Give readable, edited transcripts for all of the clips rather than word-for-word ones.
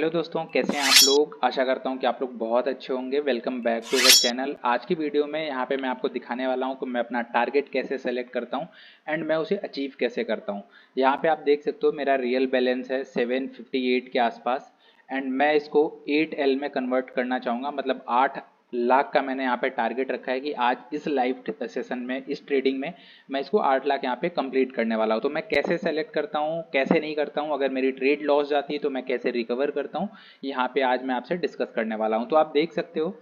Hello दोस्तों, कैसे हैं आप लोग। आशा करता हूं कि आप लोग बहुत अच्छे होंगे। Welcome back to our channel. आज की वीडियो में यहाँ पे मैं आपको दिखाने वाला हूं कि मैं अपना टारगेट कैसे सेलेक्ट करता हूं एंड मैं उसे अचीव कैसे करता हूं। यहाँ पे आप देख सकते हो मेरा रियल बैलेंस है 758 के आसपास एंड मैं इसको 8L में कन्वर्ट करना चाहूँगा। मतलब 8 लाख का मैंने यहाँ पे टारगेट रखा है कि आज इस लाइव सेशन में, इस ट्रेडिंग में मैं इसको 8 लाख यहाँ पे कंप्लीट करने वाला हूँ। तो मैं कैसे सेलेक्ट करता हूँ, कैसे नहीं करता हूँ, अगर मेरी ट्रेड लॉस जाती है तो मैं कैसे रिकवर करता हूँ, यहाँ पे आज मैं आपसे डिस्कस करने वाला हूँ। तो आप देख सकते हो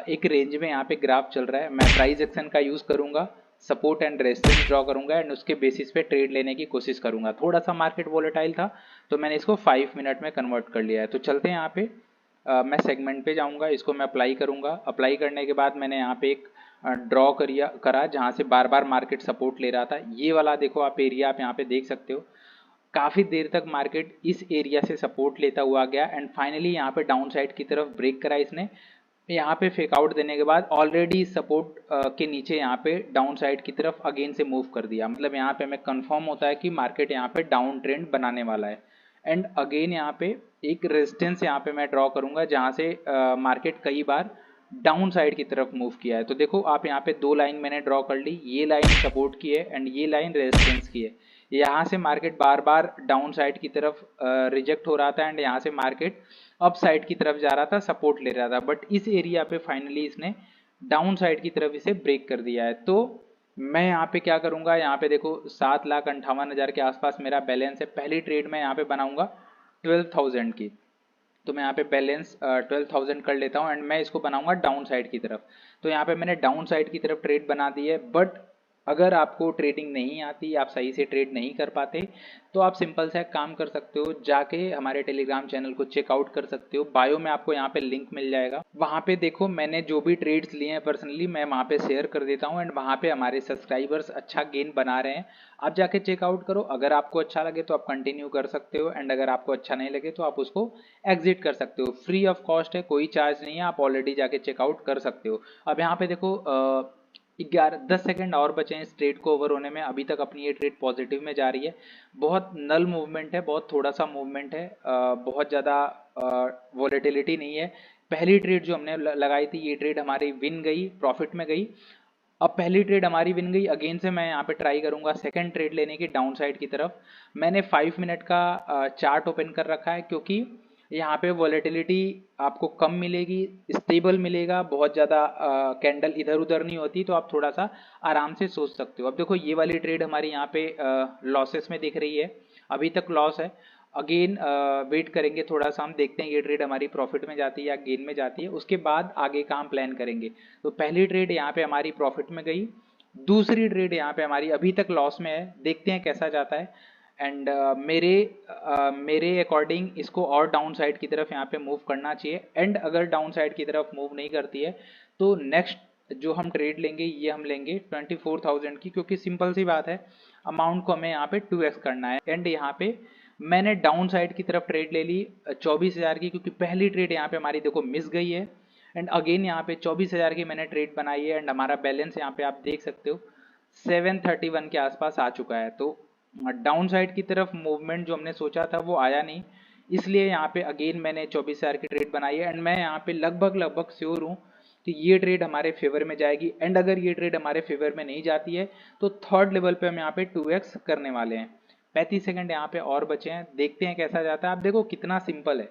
एक रेंज में यहाँ पे ग्राफ चल रहा है। मैं प्राइस एक्शन का यूज़ करूँगा, सपोर्ट एंड रेजिस्टेंस ड्रॉ करूँगा एंड उसके बेसिस पे ट्रेड लेने की कोशिश करूँगा। थोड़ा सा मार्केट वोलेटाइल था तो मैंने इसको 5 मिनट में कन्वर्ट कर लिया है। तो चलते हैं यहाँ पे। मैं सेगमेंट पे जाऊँगा, इसको मैं अप्लाई करूँगा। अप्लाई करने के बाद मैंने यहाँ पे एक ड्रॉ करा जहाँ से बार बार मार्केट सपोर्ट ले रहा था। ये वाला देखो आप एरिया आप यहाँ पे देख सकते हो। काफ़ी देर तक मार्केट इस एरिया से सपोर्ट लेता हुआ गया एंड फाइनली यहाँ पे डाउन साइड की तरफ ब्रेक करा इसने। यहाँ पे फेक आउट देने के बाद ऑलरेडी सपोर्ट के नीचे यहाँ पे डाउन साइड की तरफ अगेन से मूव कर दिया। मतलब यहाँ पे हमें कंफर्म होता है कि मार्केट यहाँ पे डाउन ट्रेंड बनाने वाला है एंड अगेन यहाँ पे एक रेजिस्टेंस यहाँ पे मैं ड्रॉ करूंगा जहाँ से मार्केट कई बार डाउन साइड की तरफ मूव किया है। तो देखो आप यहाँ पे दो लाइन मैंने ड्रॉ कर ली। ये लाइन सपोर्ट की है एंड ये लाइन रेजिस्टेंस की है। यहाँ से मार्केट बार बार डाउन साइड की तरफ रिजेक्ट हो रहा था एंड यहाँ से मार्केट अप साइड की तरफ जा रहा था, सपोर्ट ले रहा था। बट इस एरिया पे फाइनली इसने डाउन साइड की तरफ इसे ब्रेक कर दिया है। तो मैं यहाँ पे क्या करूँगा, यहाँ पे देखो 7,58,000 के आसपास मेरा बैलेंस है। पहली ट्रेड मैं यहाँ पे बनाऊँगा 12,000 की। तो मैं यहाँ पे बैलेंस 12,000 कर लेता हूँ एंड मैं इसको बनाऊंगा डाउन साइड की तरफ। तो यहाँ पे मैंने डाउन साइड की तरफ ट्रेड बना दी है। बट अगर आपको ट्रेडिंग नहीं आती, आप सही से ट्रेड नहीं कर पाते, तो आप सिंपल सा एक काम कर सकते हो, जाके हमारे टेलीग्राम चैनल को चेकआउट कर सकते हो। बायो में आपको यहाँ पे लिंक मिल जाएगा। वहाँ पे देखो मैंने जो भी ट्रेड्स लिए हैं पर्सनली मैं वहाँ पे शेयर कर देता हूँ एंड वहाँ पे हमारे सब्सक्राइबर्स अच्छा गेन बना रहे हैं। आप जाके चेकआउट करो। अगर आपको अच्छा लगे तो आप कंटिन्यू कर सकते हो एंड अगर आपको अच्छा नहीं लगे तो आप उसको एग्जिट कर सकते हो। फ्री ऑफ कॉस्ट है, कोई चार्ज नहीं है, आप ऑलरेडी जाके चेकआउट कर सकते हो। अब यहाँ पे देखो 10 सेकंड और बचे हैं इस ट्रेड को ओवर होने में। अभी तक अपनी ये ट्रेड पॉजिटिव में जा रही है। बहुत नल मूवमेंट है, बहुत थोड़ा सा मूवमेंट है, बहुत ज़्यादा वॉलेटिलिटी नहीं है। पहली ट्रेड जो हमने लगाई थी ये ट्रेड हमारी विन गई, प्रॉफिट में गई। अब पहली ट्रेड हमारी विन गई। अगेन से मैं यहाँ पे ट्राई करूंगा सेकंड ट्रेड लेने की डाउन साइड की तरफ। मैंने 5 मिनट का चार्ट ओपन कर रखा है क्योंकि यहाँ पे वॉलेटिलिटी आपको कम मिलेगी, स्टेबल मिलेगा, बहुत ज़्यादा कैंडल इधर उधर नहीं होती, तो आप थोड़ा सा आराम से सोच सकते हो। अब देखो ये वाली ट्रेड हमारी यहाँ पे लॉसेस में दिख रही है, अभी तक लॉस है। अगेन वेट करेंगे थोड़ा सा, हम देखते हैं ये ट्रेड हमारी प्रॉफिट में जाती है या गेन में जाती है, उसके बाद आगे का हम प्लान करेंगे। तो पहली ट्रेड यहाँ पे हमारी प्रॉफिट में गई, दूसरी ट्रेड यहाँ पे हमारी अभी तक लॉस में है, देखते हैं कैसा जाता है। एंड मेरे अकॉर्डिंग इसको और डाउन साइड की तरफ यहाँ पे मूव करना चाहिए। एंड अगर डाउन साइड की तरफ मूव नहीं करती है तो नेक्स्ट जो हम ट्रेड लेंगे ये हम लेंगे 24,000 की, क्योंकि सिंपल सी बात है अमाउंट को हमें यहाँ पे 2x करना है। एंड यहाँ पे मैंने डाउन साइड की तरफ ट्रेड ले ली 24,000 की, क्योंकि पहली ट्रेड यहाँ पे हमारी देखो मिस गई है। एंड अगेन यहाँ पे 24,000 की मैंने ट्रेड बनाई है एंड हमारा बैलेंस यहाँ पे आप देख सकते हो 731 के आसपास आ चुका है। तो डाउन साइड की तरफ मूवमेंट जो हमने सोचा था वो आया नहीं, इसलिए यहाँ पे अगेन मैंने 24,000 की ट्रेड बनाई है एंड मैं यहाँ पे लगभग श्योर हूँ कि ये ट्रेड हमारे फेवर में जाएगी। एंड अगर ये ट्रेड हमारे फेवर में नहीं जाती है तो थर्ड लेवल पे हम यहाँ पे 2x करने वाले हैं। 35 सेकंड यहाँ पे और बचे हैं, देखते हैं कैसा जाता है। आप देखो कितना सिंपल है।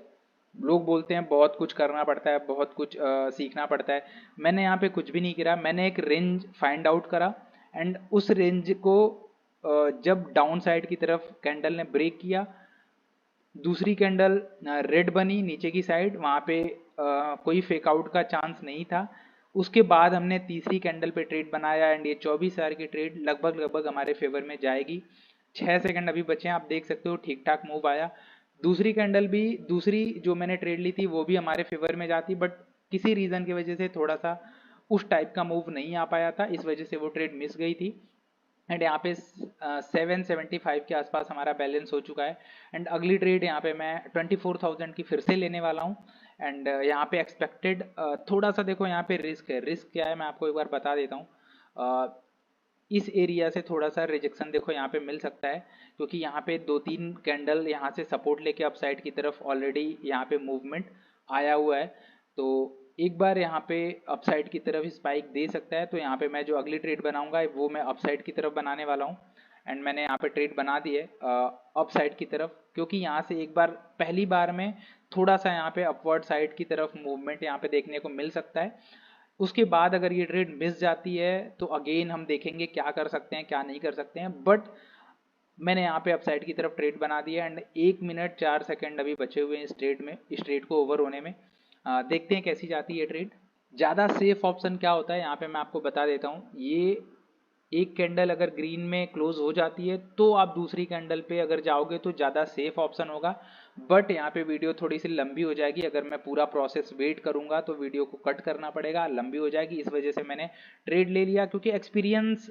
लोग बोलते हैं बहुत कुछ करना पड़ता है, बहुत कुछ सीखना पड़ता है। मैंने यहाँ पे कुछ भी नहीं किया, मैंने एक रेंज फाइंड आउट करा एंड उस रेंज को जब डाउन साइड की तरफ कैंडल ने ब्रेक किया, दूसरी कैंडल रेड बनी नीचे की साइड, वहाँ पे कोई फेक आउट का चांस नहीं था। उसके बाद हमने तीसरी कैंडल पे ट्रेड बनाया एंड ये 24,000 की ट्रेड लगभग हमारे फेवर में जाएगी। 6 सेकंड अभी बचे हैं, आप देख सकते हो ठीक ठाक मूव आया। दूसरी कैंडल भी, दूसरी जो मैंने ट्रेड ली थी वो भी हमारे फेवर में जाती, बट किसी रीज़न की वजह से थोड़ा सा उस टाइप का मूव नहीं आ पाया था, इस वजह से वो ट्रेड मिस गई थी। एंड यहाँ पे 775 के आसपास हमारा बैलेंस हो चुका है। एंड अगली ट्रेड यहाँ पे मैं 24,000 की फिर से लेने वाला हूँ। एंड यहाँ पे एक्सपेक्टेड थोड़ा सा देखो यहाँ पे रिस्क है। रिस्क क्या है मैं आपको एक बार बता देता हूँ। इस एरिया से थोड़ा सा रिजेक्शन देखो यहाँ पे मिल सकता है, क्योंकि यहाँ पे 2-3 कैंडल यहाँ से सपोर्ट लेके अपसाइड की तरफ ऑलरेडी यहाँ पे मूवमेंट आया हुआ है। तो एक बार यहाँ पे अपसाइड की तरफ स्पाइक दे सकता है, तो यहाँ पे मैं जो अगली ट्रेड बनाऊंगा वो मैं अपसाइड की तरफ बनाने वाला हूँ। एंड मैंने यहाँ पे ट्रेड बना दी है अप साइड की तरफ, क्योंकि यहाँ से एक बार पहली बार में थोड़ा सा यहाँ पे अपवर्ड साइड की तरफ मूवमेंट यहाँ पे देखने को मिल सकता है। उसके बाद अगर ये ट्रेड मिस जाती है तो अगेन हम देखेंगे क्या कर सकते हैं क्या नहीं कर सकते हैं। बट मैंने यहाँ पे अपसाइड की तरफ ट्रेड बना दिया एंड 1 मिनट 4 सेकंड अभी बचे हुए हैं इस ट्रेड में, इस ट्रेड को ओवर होने में। देखते हैं कैसी जाती है ट्रेड। ज़्यादा सेफ ऑप्शन क्या होता है यहाँ पे मैं आपको बता देता हूँ। ये एक कैंडल अगर ग्रीन में क्लोज हो जाती है तो आप दूसरी कैंडल पे अगर जाओगे तो ज़्यादा सेफ ऑप्शन होगा। बट यहाँ पे वीडियो थोड़ी सी लंबी हो जाएगी, अगर मैं पूरा प्रोसेस वेट करूँगा तो वीडियो को कट करना पड़ेगा, लंबी हो जाएगी। इस वजह से मैंने ट्रेड ले लिया, क्योंकि एक्सपीरियंस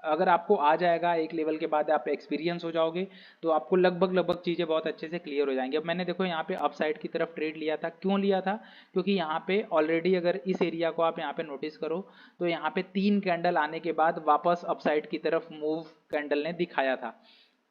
अगर आपको आ जाएगा एक लेवल के बाद, आप एक्सपीरियंस हो जाओगे तो आपको लगभग चीज़ें बहुत अच्छे से क्लियर हो जाएंगी। अब मैंने देखो यहाँ पे अप साइड की तरफ ट्रेड लिया था, क्यों लिया था, क्योंकि यहाँ पे ऑलरेडी अगर इस एरिया को आप यहाँ पे नोटिस करो तो यहाँ पे 3 कैंडल आने के बाद वापस अप साइड की तरफ मूव कैंडल ने दिखाया था।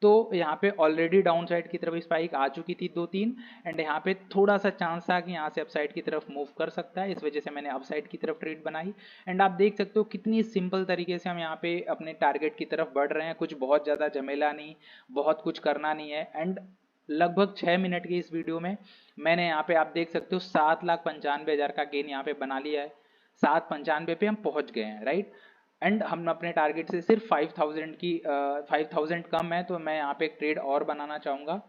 तो यहाँ पे ऑलरेडी डाउन साइड की तरफ स्पाइक आ चुकी थी 2-3, एंड यहाँ पे थोड़ा सा चांस था कि यहाँ से अपसाइड की तरफ मूव कर सकता है, इस वजह से मैंने अपसाइड की तरफ ट्रेड बनाई। एंड आप देख सकते हो कितनी सिंपल तरीके से हम यहाँ पे अपने टारगेट की तरफ बढ़ रहे हैं, कुछ बहुत ज़्यादा झमेला नहीं, बहुत कुछ करना नहीं है। एंड लगभग 6 मिनट की इस वीडियो में मैंने यहाँ पे आप देख सकते हो 7,95,000 का गेन यहाँ पे बना लिया है। 795 पे हम पहुंच गए हैं, राइट। एंड हम अपने टारगेट से सिर्फ 5,000 कम है, तो मैं यहाँ पे एक ट्रेड और बनाना चाहूँगा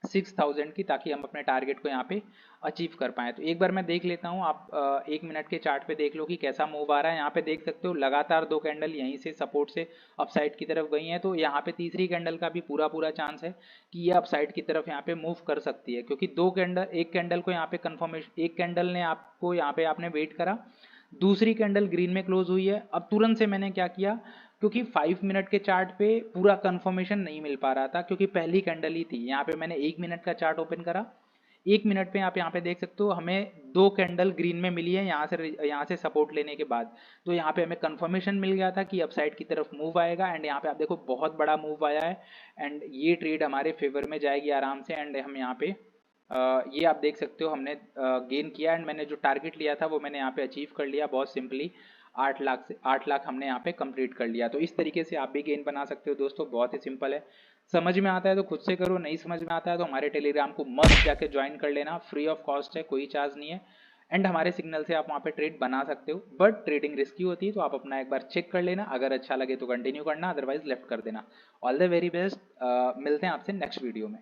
6,000 की, ताकि हम अपने टारगेट को यहाँ पे अचीव कर पाएँ। तो एक बार मैं देख लेता हूँ, आप 1 मिनट के चार्ट पे देख लो कि कैसा मूव आ रहा है। यहाँ पे देख सकते हो लगातार 2 कैंडल यहीं से सपोर्ट से अपसाइड की तरफ गई हैं, तो यहाँ पे तीसरी कैंडल का भी पूरा चांस है कि ये अपसाइड की तरफ यहाँ पे मूव कर सकती है, क्योंकि एक कैंडल को यहाँ पे कन्फर्मेशन, एक कैंडल ने आपको यहाँ पे आपने वेट करा, दूसरी कैंडल ग्रीन में क्लोज हुई है। अब तुरंत से मैंने क्या किया, क्योंकि 5 मिनट के चार्ट पे पूरा कंफर्मेशन नहीं मिल पा रहा था, क्योंकि पहली कैंडल ही थी। यहाँ पे मैंने 1 मिनट का चार्ट ओपन करा, 1 मिनट पे आप यहाँ पे देख सकते हो हमें 2 कैंडल ग्रीन में मिली है यहाँ से सपोर्ट लेने के बाद। तो यहाँ पे हमें कंफर्मेशन मिल गया था कि अपसाइड की तरफ मूव आएगा, एंड यहाँ पे आप देखो बहुत बड़ा मूव आया है, एंड ये ट्रेड हमारे फेवर में जाएगी आराम से। एंड हम यहाँ पे ये आप देख सकते हो हमने गेन किया, एंड मैंने जो टारगेट लिया था वो मैंने यहाँ पे अचीव कर लिया बहुत सिंपली। 8 लाख हमने यहाँ पे कंप्लीट कर लिया। तो इस तरीके से आप भी गेन बना सकते हो दोस्तों, बहुत ही सिंपल है। समझ में आता है तो खुद से करो, नहीं समझ में आता है तो हमारे टेलीग्राम को मस्त जाके ज्वाइन कर लेना, फ्री ऑफ कॉस्ट है, कोई चार्ज नहीं है। एंड हमारे सिग्नल से आप वहाँ पे ट्रेड बना सकते हो, बट ट्रेडिंग रिस्की होती है, तो आप अपना एक बार चेक कर लेना, अगर अच्छा लगे तो कंटिन्यू करना, अदरवाइज लेफ्ट कर देना। ऑल द वेरी बेस्ट, मिलते हैं आपसे नेक्स्ट वीडियो में।